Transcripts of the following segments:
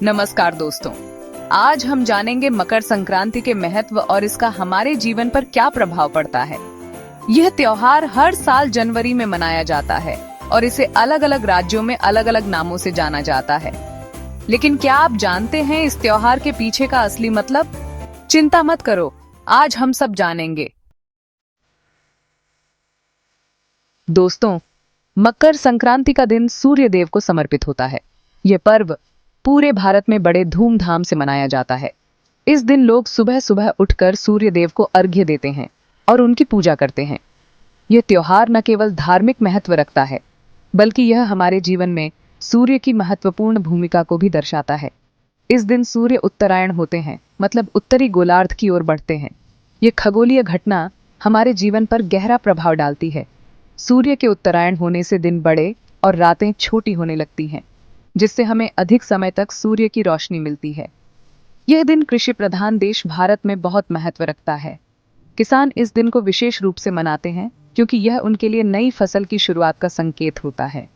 नमस्कार दोस्तों, आज हम जानेंगे मकर संक्रांति के महत्व और इसका हमारे जीवन पर क्या प्रभाव पड़ता है। यह त्योहार हर साल जनवरी में मनाया जाता है और इसे अलग अलग राज्यों में अलग अलग नामों से जाना जाता है। लेकिन क्या आप जानते हैं इस त्योहार के पीछे का असली मतलब? चिंता मत करो, आज हम सब जानेंगे। दोस्तों, मकर संक्रांति का दिन सूर्य देव को समर्पित होता है। यह पर्व पूरे भारत में बड़े धूमधाम से मनाया जाता है। इस दिन लोग सुबह सुबह उठकर सूर्य देव को अर्घ्य देते हैं और उनकी पूजा करते हैं। यह त्योहार न केवल धार्मिक महत्व रखता है, बल्कि यह हमारे जीवन में सूर्य की महत्वपूर्ण भूमिका को भी दर्शाता है। इस दिन सूर्य उत्तरायण होते हैं, मतलब उत्तरी गोलार्ध की ओर बढ़ते हैं। ये खगोलीय घटना हमारे जीवन पर गहरा प्रभाव डालती है। सूर्य के उत्तरायण होने से दिन बड़े और रातें छोटी होने लगती हैं, जिससे हमें अधिक समय तक सूर्य की रोशनी मिलती है। यह दिन कृषि प्रधान देश भारत में बहुत महत्व रखता है। किसान इस दिन को विशेष रूप से मनाते हैं क्योंकि यह उनके लिए नई फसल की शुरुआत का संकेत होता है।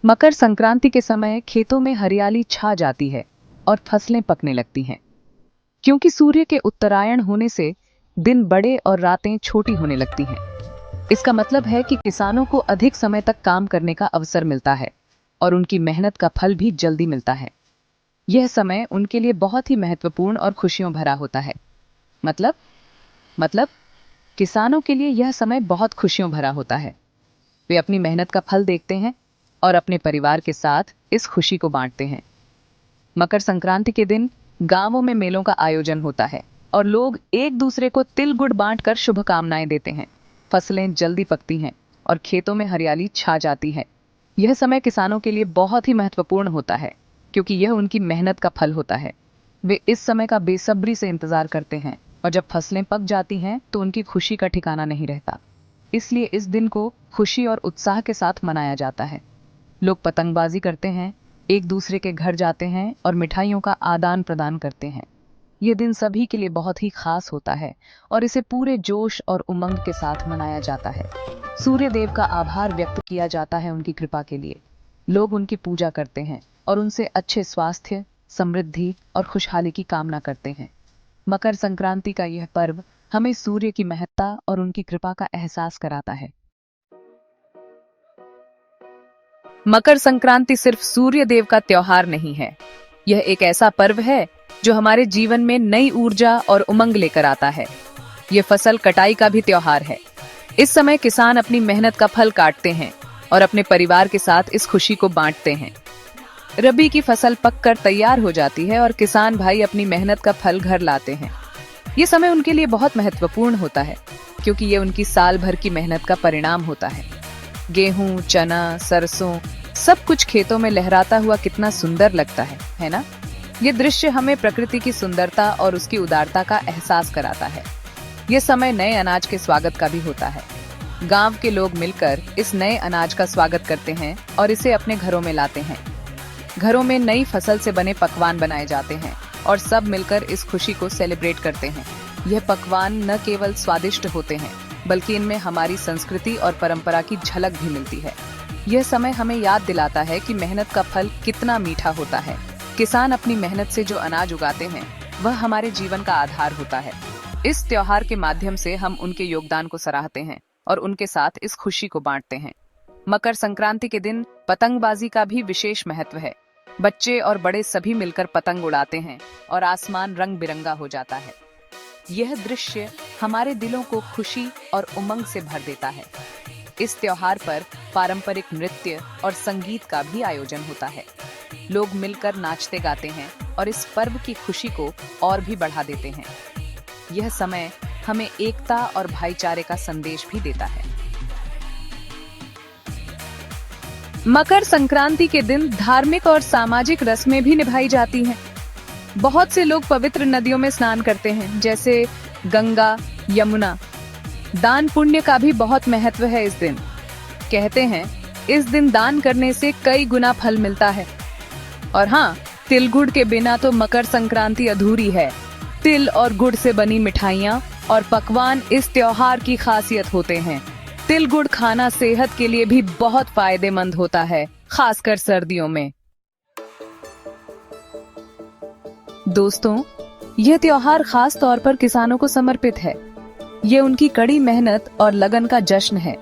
मकर संक्रांति के समय खेतों में हरियाली छा जाती है और फसलें पकने लगती हैं। क्योंकि सूर्य के उत्तरायण होने से दिन बड़े और रातें छोटी होने लगती हैं। इसका मतलब है कि किसानों को अधिक समय तक काम करने का अवसर मिलता है और उनकी मेहनत का फल भी जल्दी मिलता है। यह समय उनके लिए बहुत ही महत्वपूर्ण और खुशियों भरा होता है। मतलब किसानों के लिए यह समय बहुत खुशियों भरा होता है। वे अपनी मेहनत का फल देखते हैं और अपने परिवार के साथ इस खुशी को बांटते हैं। मकर संक्रांति के दिन गांवों में मेलों का आयोजन होता है और लोग एक दूसरे को तिल गुड़ बांटकर शुभकामनाएं देते हैं। फसलें जल्दी पकती हैं और खेतों में हरियाली छा जाती है। यह समय किसानों के लिए बहुत ही महत्वपूर्ण होता है क्योंकि यह उनकी मेहनत का फल होता है। वे इस समय का बेसब्री से इंतजार करते हैं और जब फसलें पक जाती हैं तो उनकी खुशी का ठिकाना नहीं रहता। इसलिए इस दिन को खुशी और उत्साह के साथ मनाया जाता है। लोग पतंगबाजी करते हैं, एक दूसरे के घर जाते हैं और मिठाइयों का आदान प्रदान करते हैं। यह दिन सभी के लिए बहुत ही खास होता है और इसे पूरे जोश और उमंग के साथ मनाया जाता है। सूर्य देव का आभार व्यक्त किया जाता है उनकी कृपा के लिए। लोग उनकी पूजा करते हैं और उनसे अच्छे स्वास्थ्य, समृद्धि और खुशहाली की कामना करते हैं। मकर संक्रांति का यह पर्व हमें सूर्य की महत्ता और उनकी कृपा का एहसास कराता है। मकर संक्रांति सिर्फ सूर्य देव का त्योहार नहीं है, यह एक ऐसा पर्व है जो हमारे जीवन में नई ऊर्जा और उमंग लेकर आता है। यह फसल कटाई का भी त्योहार है। इस समय किसान अपनी मेहनत का फल काटते हैं और अपने परिवार के साथ इस खुशी को बांटते हैं। रबी की फसल पककर तैयार हो जाती है और किसान भाई अपनी मेहनत का फल घर लाते हैं। ये समय उनके लिए बहुत महत्वपूर्ण होता है क्योंकि ये उनकी साल भर की मेहनत का परिणाम होता है। गेहूं, चना, सरसों सब कुछ खेतों में लहराता हुआ कितना सुंदर लगता है ना? ये दृश्य हमें प्रकृति की सुंदरता और उसकी उदारता का एहसास कराता है। ये समय नए अनाज के स्वागत का भी होता है। गांव के लोग मिलकर इस नए अनाज का स्वागत करते हैं और इसे अपने घरों में लाते हैं। घरों में नई फसल से बने पकवान बनाए जाते हैं और सब मिलकर इस खुशी को सेलिब्रेट करते हैं। यह पकवान न केवल स्वादिष्ट होते हैं, बल्कि इनमें हमारी संस्कृति और परंपरा की झलक भी मिलती है। यह समय हमें याद दिलाता है कि मेहनत का फल कितना मीठा होता है। किसान अपनी मेहनत से जो अनाज उगाते हैं, वह हमारे जीवन का आधार होता है। इस त्योहार के माध्यम से हम उनके योगदान को सराहते हैं और उनके साथ इस खुशी को बांटते हैं। मकर संक्रांति के दिन पतंगबाजी का भी विशेष महत्व है। बच्चे और बड़े सभी मिलकर पतंग उड़ाते हैं और आसमान रंग बिरंगा हो जाता है। यह दृश्य हमारे दिलों को खुशी और उमंग से भर देता है। इस त्योहार पर पारंपरिक नृत्य और संगीत का भी आयोजन होता है। लोग मिलकर नाचते गाते हैं और इस पर्व की खुशी को और भी बढ़ा देते हैं। यह समय हमें एकता और भाईचारे का संदेश भी देता है। मकर संक्रांति के दिन धार्मिक और सामाजिक रस्में भी निभाई जाती हैं। बहुत से लोग पवित्र नदियों में स्नान करते हैं, जैसे गंगा, यमुना। दान पुण्य का भी बहुत महत्व है इस दिन। कहते हैं इस दिन दान करने से कई गुना फल मिलता है। और हाँ, तिल गुड़ के बिना तो मकर संक्रांति अधूरी है। तिल और गुड़ से बनी मिठाइयाँ और पकवान इस त्योहार की खासियत होते हैं। तिल गुड़ खाना सेहत के लिए भी बहुत फायदेमंद होता है, खासकर सर्दियों में। दोस्तों, यह त्योहार खास तौर पर किसानों को समर्पित है। ये उनकी कड़ी मेहनत और लगन का जश्न है।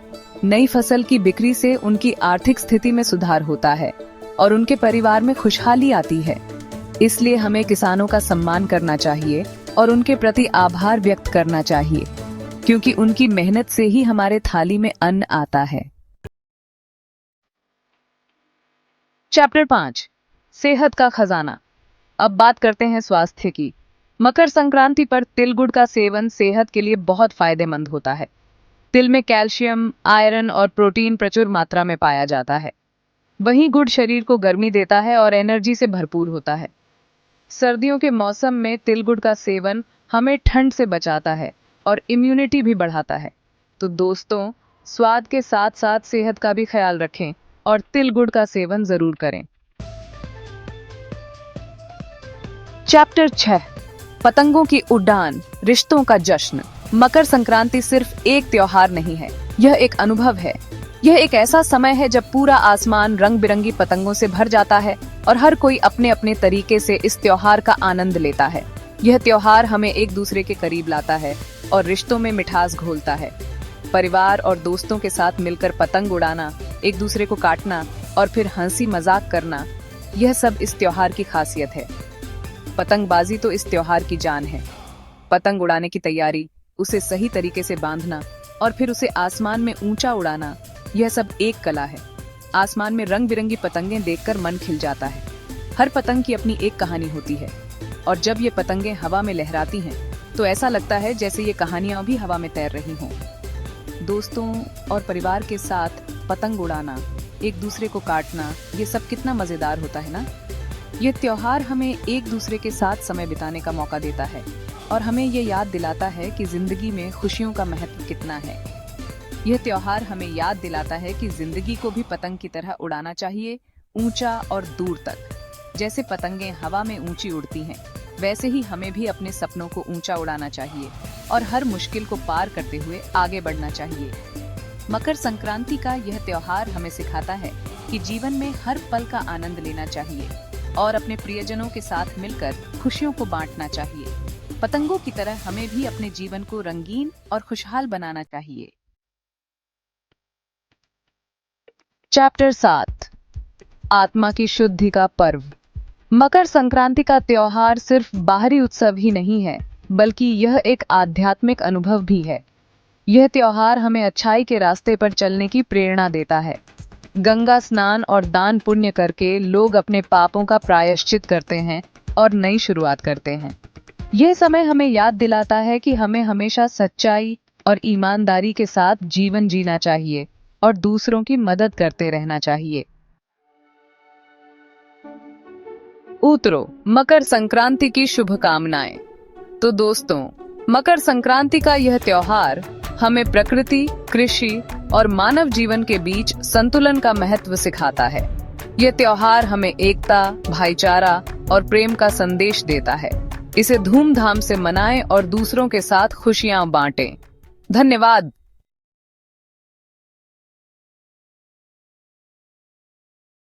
नई फसल की बिक्री से उनकी आर्थिक स्थिति में सुधार होता है और उनके परिवार में खुशहाली आती है। इसलिए हमें किसानों का सम्मान करना चाहिए और उनके प्रति आभार व्यक्त करना चाहिए, क्योंकि उनकी मेहनत से ही हमारे थाली में अन्न आता है। चैप्टर 5, सेहत का खजाना। अब बात करते हैं स्वास्थ्य की। मकर संक्रांति पर तिल गुड़ का सेवन सेहत के लिए बहुत फायदेमंद होता है। तिल में कैल्शियम, आयरन और प्रोटीन प्रचुर मात्रा में पाया जाता है। वहीं गुड़ शरीर को गर्मी देता है और एनर्जी से भरपूर होता है। सर्दियों के मौसम में तिल गुड़ का सेवन हमें ठंड से बचाता है और इम्यूनिटी भी बढ़ाता है। तो दोस्तों, स्वाद के साथ साथ सेहत का भी ख्याल रखें और तिल गुड़ का सेवन जरूर करें। चैप्टर 6, पतंगों की उड़ान, रिश्तों का जश्न। मकर संक्रांति सिर्फ एक त्योहार नहीं है, यह एक अनुभव है। यह एक ऐसा समय है जब पूरा आसमान रंग बिरंगी पतंगों से भर जाता है और हर कोई अपने अपने तरीके से इस त्योहार का आनंद लेता है। यह त्योहार हमें एक दूसरे के करीब लाता है और रिश्तों में मिठास घोलता है। परिवार और दोस्तों के साथ मिलकर पतंग उड़ाना, एक दूसरे को काटना और फिर हंसी मजाक करना, यह सब इस त्योहार की खासियत है। पतंगबाजी तो इस त्योहार की जान है। पतंग उड़ाने की तैयारी, उसे सही तरीके से बांधना और फिर उसे आसमान में ऊंचा उड़ाना, यह सब एक कला है। आसमान में रंग बिरंगी पतंगें देखकर मन खिल जाता है। हर पतंग की अपनी एक कहानी होती है और जब ये पतंगें हवा में लहराती हैं तो ऐसा लगता है जैसे ये कहानियां भी हवा में तैर रही हों। दोस्तों और परिवार के साथ पतंग उड़ाना, एक दूसरे को काटना, ये सब कितना मजेदार होता है ना। ये त्योहार हमें एक दूसरे के साथ समय बिताने का मौका देता है और हमें ये याद दिलाता है कि जिंदगी में खुशियों का महत्व कितना है। यह त्योहार हमें याद दिलाता है कि जिंदगी को भी पतंग की तरह उड़ाना चाहिए, ऊंचा और दूर तक। जैसे पतंगें हवा में ऊंची उड़ती हैं, वैसे ही हमें भी अपने सपनों को ऊंचा उड़ाना चाहिए और हर मुश्किल को पार करते हुए आगे बढ़ना चाहिए। मकर संक्रांति का यह त्योहार हमें सिखाता है कि जीवन में हर पल का आनंद लेना चाहिए और अपने प्रियजनों के साथ मिलकर खुशियों को बांटना चाहिए। पतंगों की तरह हमें भी अपने जीवन को रंगीन और खुशहाल बनाना चाहिए। चैप्टर 7, आत्मा की शुद्धि का पर्व। मकर संक्रांति का त्योहार सिर्फ बाहरी उत्सव ही नहीं है, बल्कि यह एक आध्यात्मिक अनुभव भी है। यह त्योहार हमें अच्छाई के रास्ते पर चलने की प्रेरणा देता है। गंगा स्नान और दान पुण्य करके लोग अपने पापों का प्रायश्चित करते हैं और नई शुरुआत करते हैं। यह समय हमें याद दिलाता है कि हमें हमेशा सच्चाई और ईमानदारी के साथ जीवन जीना चाहिए और दूसरों की मदद करते रहना चाहिए। उतरो मकर संक्रांति की शुभकामनाएं। तो दोस्तों, मकर संक्रांति का यह त्योहार हमें प्रकृति, कृषि और मानव जीवन के बीच संतुलन का महत्व सिखाता है। यह त्योहार हमें एकता, भाईचारा और प्रेम का संदेश देता है। इसे धूमधाम से मनाएं और दूसरों के साथ खुशियां बांटें। धन्यवाद।